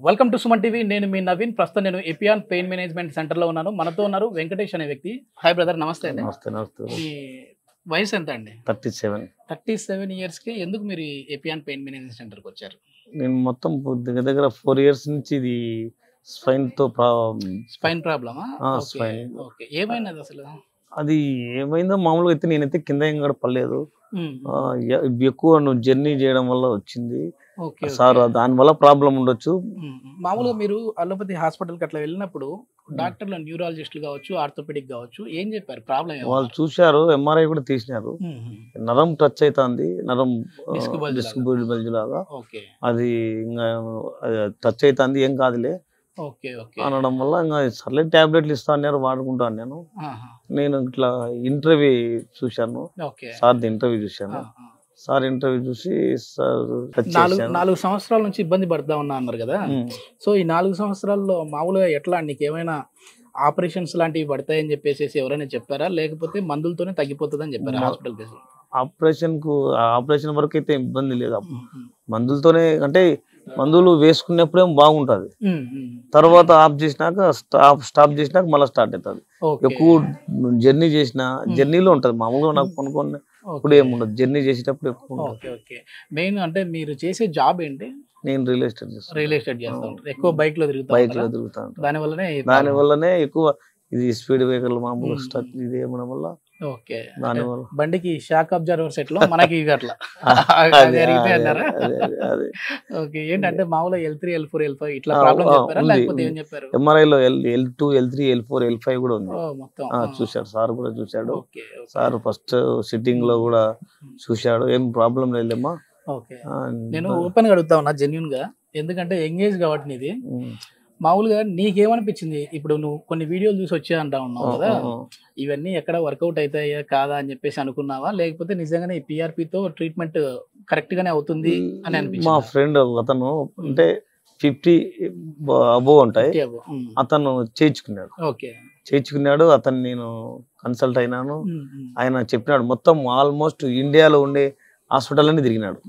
Welcome to Suman TV. నేను మీ నవీన్. ప్రస్తుతం నేను ఎపియాన్ పెయిన్ మేనేజ్మెంట్ సెంటర్లో ఉన్నాను. మనతో ఉన్నారు వెంకటేష్ అనే వ్యక్తి. హాయ్ బ్రదర్, నమస్తే అండి. నమస్తే. మీ వయసు ఎంత అండి? 37 ఇయర్స్కి ఎందుకు మీరు ఎపియాన్ పెయిన్ మేనేజ్మెంట్ సెంటర్కి వచ్చారు? నేను మొత్తం దగ్గర 4 ఇయర్స్ నుంచి ఇది స్పైన్ ప్రాబ్లమా? ఓకే, ఏమైనది అసలు? అది ఏమైందో మామూలుగా అయితే నేనైతే కింద ఏం కూడా పడలేదు. ఎక్కువ నువ్వు జర్నీ చేయడం వల్ల వచ్చింది సార్. దానివల్ల ప్రాబ్లం ఉండొచ్చు. మామూలుగా మీరు అలోపతి హాస్పిటల్కి అట్లా వెళ్ళినప్పుడు డాక్టర్లు, న్యూరాలజిస్టులు కావచ్చు, ఆర్థోపెడిక్ కావచ్చు, ఏం చెప్పారు? ప్రాబ్లం వాళ్ళు చూశారు, ఎంఆర్ఐ కూడా తీసినారు. నరం టచ్ అవుతుంది, నరం డిస్క్ బల్జ్ లాగా. అది ఇంకా టచ్ అవుతుంది, ఏం కాదులే అనడం వల్ల ఇంకా సర్లే టాబ్లెట్లు ఇస్తా అన్నారు, వాడుకుంటాను. నేను ఇట్లా ఇంటర్వ్యూ చూశాను, సార్ ఇంటర్వ్యూ చూశాను. సార్ ఇంటర్వ్యూ చూసి 4 సంవత్సరాల నుంచి ఇబ్బంది పడతా ఉన్నా అన్నారు కదా. సో ఈ 4 సంవత్సరాల్లో మామూలుగా ఎట్లా, నీకు ఏమైనా ఆపరేషన్స్ లాంటివి పడతాయని చెప్పేసి ఎవరైనా చెప్పారా, లేకపోతే మందులతోనే తగ్గిపోతుంది అని చెప్పారా హాస్పిటల్ కేసు? ఆపరేషన్ వరకు అయితే ఇబ్బంది లేదు. మందులతోనే, అంటే మందులు వేసుకున్నప్పుడే బాగుంటది, తర్వాత ఆఫ్ చేసినాక స్టాప్ చేసినాక మళ్ళీ స్టార్ట్ అవుతుంది. ఎక్కువ జర్నీ చేసిన జర్నీలో ఉంటది. మామూలుగా నాకు కొనుక్కొని ఇప్పుడు ఏముండదు, జర్నీ చేసేటప్పుడు ఎక్కువ. మెయిన్ అంటే మీరు చేసే జాబ్ ఏంటి? నేను రియల్ ఎస్టేట్ చేస్తా ఉంటాను. ఎక్కువ బైక్ లో తిరుగుతాను. దానివల్లనే ఎక్కువ ఇది స్పీడ్ వెహికల్ మామూలు ఇది ఏమడం వల్ల. ఓకే, బండికి షాక్ అబ్జర్వర్ సెట్ లో మనకి అట్లా ఓకే. ఏంటంటే మామూలుగా L3, L4, L5 ఇట్లా ప్రాబ్లం చెప్పారా, లేకపోతే ఏం చెప్పారు? ఎంఆర్ఐ లో L2, L3, L4, L5 కూడా ఉంది. చూశాడు సార్, కూడా చూశాడు సార్. ఫస్ట్ సిట్టింగ్ లో కూడా చూశాడు, ఏం ప్రాబ్లం లేదమ్మా. ఓకే, నేను ఓపెన్ గా అడుగుతా ఉన్నా జెన్యూన్ గా, ఎందుకంటే ఎంగేజ్ కాబట్టి నీది. మామూలుగా నీకేమనిపించింది? ఇప్పుడు నువ్వు కొన్ని వీడియోలు చూసి వచ్చా అంటా ఉన్నావు కదా, ఇవన్నీ ఎక్కడ వర్కౌట్ అవుతాయా కాదా అని చెప్పేసి అనుకున్నావా, లేకపోతే నిజంగానే ఈ పిఆర్పితో ట్రీట్మెంట్ కరెక్ట్ గానే అవుతుంది అని అనిపించింది? మా ఫ్రెండ్ అతను అంటే 50 అబోవ్ ఉంటాయి, అతను చేయించుకున్నాడు. అతను నేను కన్సల్ట్ అయినాను. ఆయన చెప్పినాడు మొత్తం ఆల్మోస్ట్ ఇండియాలో ఉండే హాస్పిటల్ అన్ని తిరిగినాడు.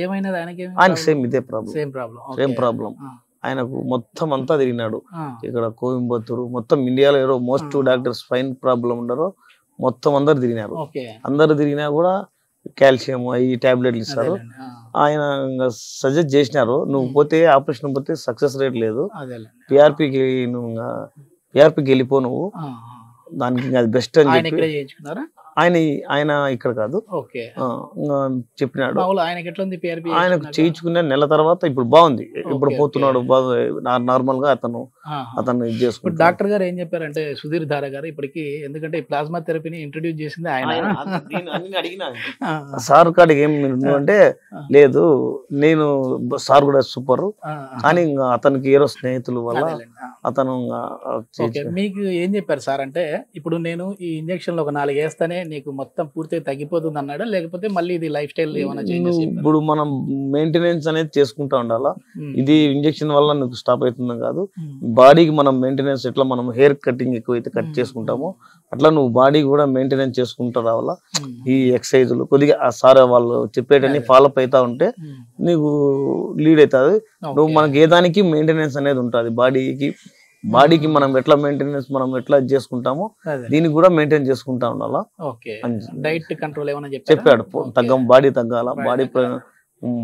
ఏమైనది ఆయనకి? సేమ్ ఇదే ప్రాబ్లం. ఆయనకు మొత్తం అంతా తిరిగినాడు. ఇక్కడ కోయంబత్తూరు మొత్తం ఇండియాలో ఎవరో మోస్ట్ డాక్టర్స్ స్పైన్ ప్రాబ్లం ఉండరో మొత్తం అందరు తిరిగినారు. అందరు తిరిగినా కూడా కాల్షియం ఈ టాబ్లెట్లు ఇస్తారు. ఆయన సజెస్ట్ చేసినారు, నువ్వు పోతే ఆపరేషన్ పోతే సక్సెస్ రేట్ లేదు, పిఆర్పికి వెళ్ళిపో నువ్వు, దానికి అది బెస్ట్ అని చెప్పి ఆయన ఇక్కడ కాదు చెప్పినాడు. ఆయనకు చేయించుకున్న నెల తర్వాత ఇప్పుడు బాగుంది, ఇప్పుడు పోతున్నాడు నార్మల్ గా. అతను ఇది చేసుకుంటాడు. డాక్టర్ గారు ఏం చెప్పారంటే, సుధీర్ ధార గారు ఇప్పటికి, ఎందుకంటే ప్లాస్మా థెరపీని ఇంట్రడ్యూస్ చేసింది ఆయన. సార్ కాడికి ఏం అంటే లేదు, నేను సార్ కూడా సూపర్, కానీ అతనికి ఏరో స్నేహితుల వల్ల అతను. మీకు ఏం చెప్పారు సార్ అంటే, ఇప్పుడు నేను ఈ ఇంజక్షన్లు ఒక 4 వేస్తానే నీకు మొత్తం పూర్తిగా తగ్గిపోతుంది అన్నాడా, లేకపోతే మళ్ళీ ఇది లైఫ్ స్టైల్ ఏమైనా చేంజెస్? ఇప్పుడు మనం మెయింటెనెన్స్ అనేది చేసుకుంటా ఉండాలా. ఇది ఇంజక్షన్ వల్ల నీకు స్టాప్ అవుతుంది కాదు. బాడీకి మనం మెయింటెనెన్స్ ఎట్లా మనం హెయిర్ కటింగ్ ఎక్కువైతే కట్ చేసుకుంటామో అట్లా నువ్వు బాడీ కూడా మెయింటెనెన్స్ చేసుకుంటా రావాలా. ఈ ఎక్సర్సైజులు కొద్దిగా సార్ వాళ్ళు చెప్పేటన్ని ఫాలో అప్ అవుతా ఉంటే నీకు లీడ్ అవుతుంది. నువ్వు మనకి ఏ దానికి మెయింటెనెన్స్ అనేది ఉంటుంది. బాడీకి మనం ఎట్లా మెయింటెనెన్స్ మనం ఎట్లా చేసుకుంటామో దీనికి కూడా మెయింటైన్ చేసుకుంటా ఉండాలా. డైట్ కంట్రోల్ ఏమైనా చెప్పాడు, బాడీ తగ్గాల,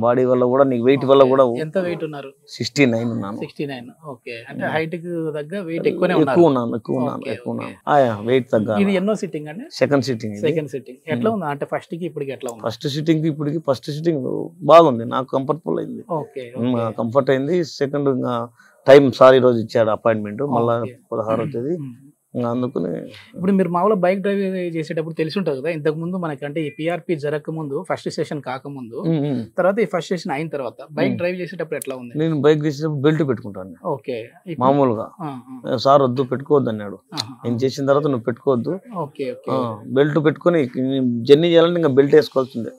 బాడీ వల్ల కూడా నీకు వెయిట్ వల్ల కూడా. ఎంత వెయిట్ ఉన్నారు? 69 ఉన్నాను. 69. ఓకే, అంటే హైట్ కి తగ్గ వెయిట్ ఎక్కువ ఉన్నాను. వెయిట్ తగ్గాలి. ఇది ఎన్నో సిట్టింగ్ అండి? Second sitting. ఎట్లా ఉంది అంటే ఫస్ట్ కి ఇప్పటికి ఎట్లా ఉంది? ఫస్ట్ సిట్టింగ్ బాగుంది, నాకు కంఫర్టబుల్ అయింది. కంఫర్ట్ అయింది. సెకండ్ టైం సార్ ఈ రోజు ఇచ్చాడు అపాయింట్మెంట్, మళ్ళా 16వ తేదీ. అందుకని ఇప్పుడు మీరు మామూలుగా బైక్ డ్రైవ్ చేసేటప్పుడు తెలిసి ఉంటుంది కదా, ఇంతకు ముందు మనకంటే ఈ పిఆర్పి జరగక ముందు, ఫస్ట్ సెషన్ కాకముందు, తర్వాత ఈ ఫస్ట్ సెషన్ అయిన తర్వాత బైక్ డ్రైవ్ చేసేటప్పుడు ఎట్లా ఉంది? నేను బైక్ చేసేటప్పుడు బెల్ట్ పెట్టుకుంటాను. ఓకే, మామూలుగా సార్ వద్దు పెట్టుకోవద్దు అన్నాడు. నేను చేసిన తర్వాత నువ్వు పెట్టుకోవద్దు, బెల్ట్ పెట్టుకుని జర్నీ చేయాలంటే ఇంకా బెల్ట్ వేసుకోవాల్సిందే.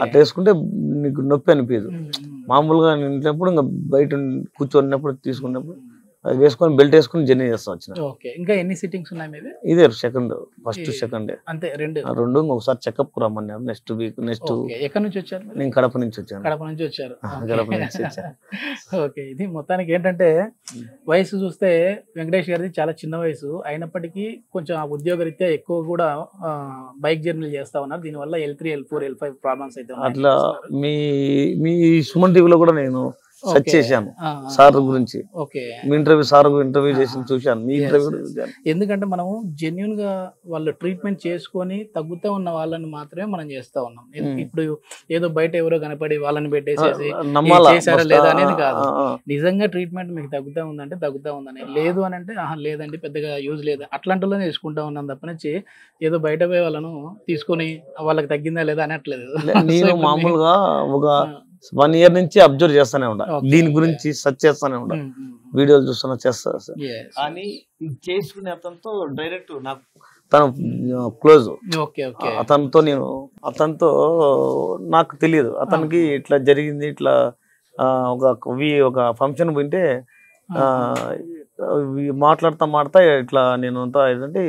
అట్లా వేసుకుంటే నీకు నొప్పి అనిపించదు. మామూలుగా ఇంట్లో ఇంకా బయట కూర్చొనినప్పుడు తీసుకున్నప్పుడు అది వేసుకొని బెల్ట్ వేసుకొని జర్నీ చేస్తా వచ్చిన. ఓకే, ఇంకా ఎన్ని సిట్టింగ్స్ ఉన్నాయి మీది? ఇదే ఫస్ట్ సెకండ్ అంతే, రెండు ఒకసారి చెకప్ కు రమ్మన్నారు నెక్స్ట్ వీక్. ఎక్కడి నుంచి వచ్చారు? నేను కడప నుంచి వచ్చాను. కడప నుంచి వచ్చారు. కడప నుంచి వచ్చాను. ఓకే, ఇది మొత్తానికి ఏంటంటే వయసు చూస్తే వెంకటేష్ గారిది చాలా చిన్న వయసు అయినప్పటికీ కొంచెం ఆ ఉద్యోగరీత్యా ఎక్కువ కూడా బైక్ జర్నీలు చేస్తా ఉన్నారు. దీనివల్ల L3, L4, L5 ప్రాబ్లమ్స్ అయితే అట్లా మీ సుమన్ టీవీలో కూడా నేను సెర్చ్ చేశాను సార్ గురించి. మీ ఇంటర్వ్యూ చేసి చూశాను, మీ ఇంటర్వ్యూ చూశాను. ఎందుకంటే మనము జెన్యున్ గా వాళ్ళు ట్రీట్మెంట్ చేసుకొని తగ్గుతూ ఉన్న వాళ్ళని మాత్రమే మనం చేస్తా ఉన్నాం. ఇప్పుడు ఏదో బయట ఎవరో కనపడి వాళ్ళని పెట్టేసేసి చేశారా లేదా అనేది కాదు. నిజంగా ట్రీట్మెంట్ మీకు తగ్గుతా ఉందంటే తగ్గుతా ఉందని, లేదు అని అంటే లేదండి పెద్దగా యూజ్ లేదు అట్లాంటిలోనే తీసుకుంటా ఉన్నాం తప్పనిచ్చి ఏదో బయట పోయి వాళ్ళను తీసుకొని వాళ్ళకి తగ్గిందా లేదా అనట్లేదు. నేను మామూలుగా ఒక 1 year నుంచి అబ్జర్వ్ చేస్తానే ఉంటా, దీని గురించి సెర్చ్ చేస్తానే ఉంటా, వీడియోలు చూస్తున్నా చేస్తా. కానీ చేసుకునే అతనితో డైరెక్ట్ నాకు తను క్లోజ్, అతనితో నాకు తెలియదు. అతనికి ఇట్లా జరిగింది, ఇట్లా ఒక ఫంక్షన్ పోయింటే మాట్లాడుతా ఇట్లా నేను అంతా ఏంటంటే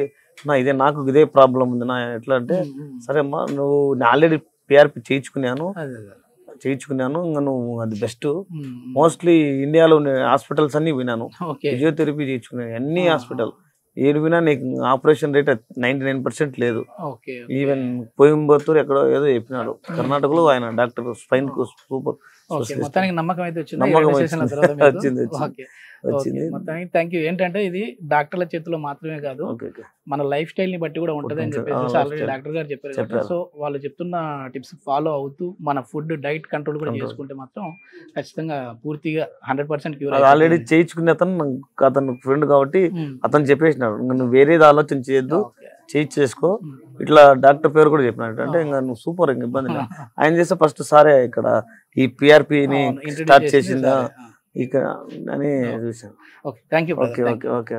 ఇదే నాకు ఇదే ప్రాబ్లం ఉంది నా ఎట్లా అంటే, సరే అమ్మా నువ్వు ఆల్రెడీ PRP చేయించుకున్నాను, ఇంకా నువ్వు అది బెస్ట్. మోస్ట్లీ ఇండియాలో హాస్పిటల్స్ అన్ని విన్నాను, ఫిజియోథెరపీ చేయించుకున్నాను అన్ని హాస్పిటల్ ఏది వినా నీకు ఆపరేషన్ రేట్ 99% లేదు. ఈవెన్ కోయంబత్తూర్ ఎక్కడో ఏదో చెప్పినాడు, కర్ణాటకలో ఆయన డాక్టర్ స్పైన్ కు సూపర్. నమ్మకం అయితే వచ్చింది. మొత్తానికి థ్యాంక్ యూ. ఏంటంటే ఇది డాక్టర్ల చేతిలో మాత్రమే కాదు, మన లైఫ్ స్టైల్ ని బట్టి కూడా ఉంటది అని చెప్పేసి ఆల్రెడీ డాక్టర్ గారు చెప్పారు. సో వాళ్ళు చెప్తున్న టిప్స్ ఫాలో అవుతూ మన ఫుడ్ డైట్ కంట్రోల్ కూడా చేసుకుంటే మాత్రం ఖచ్చితంగా పూర్తిగా 100% క్యూర్. ఆల్రెడీ చేయించుకునే అతను ఫ్రెండ్ కాబట్టి అతను చెప్పేసినాడు, నువ్వు వేరేది ఆలోచన చేయొద్దు, చేసుకో. ఇట్లా డాక్టర్ పేరు కూడా చెప్పినాడు. అంటే ఇంకా నువ్వు సూపర్, ఇంకా ఇబ్బంది లేదు. ఆయన చేస్తే ఫస్ట్ సారే ఇక్కడ ఈ PRPని స్టార్ట్ చేసిందా ఇక్కడ అని చూసాను. Okay, thank you. ఓకే.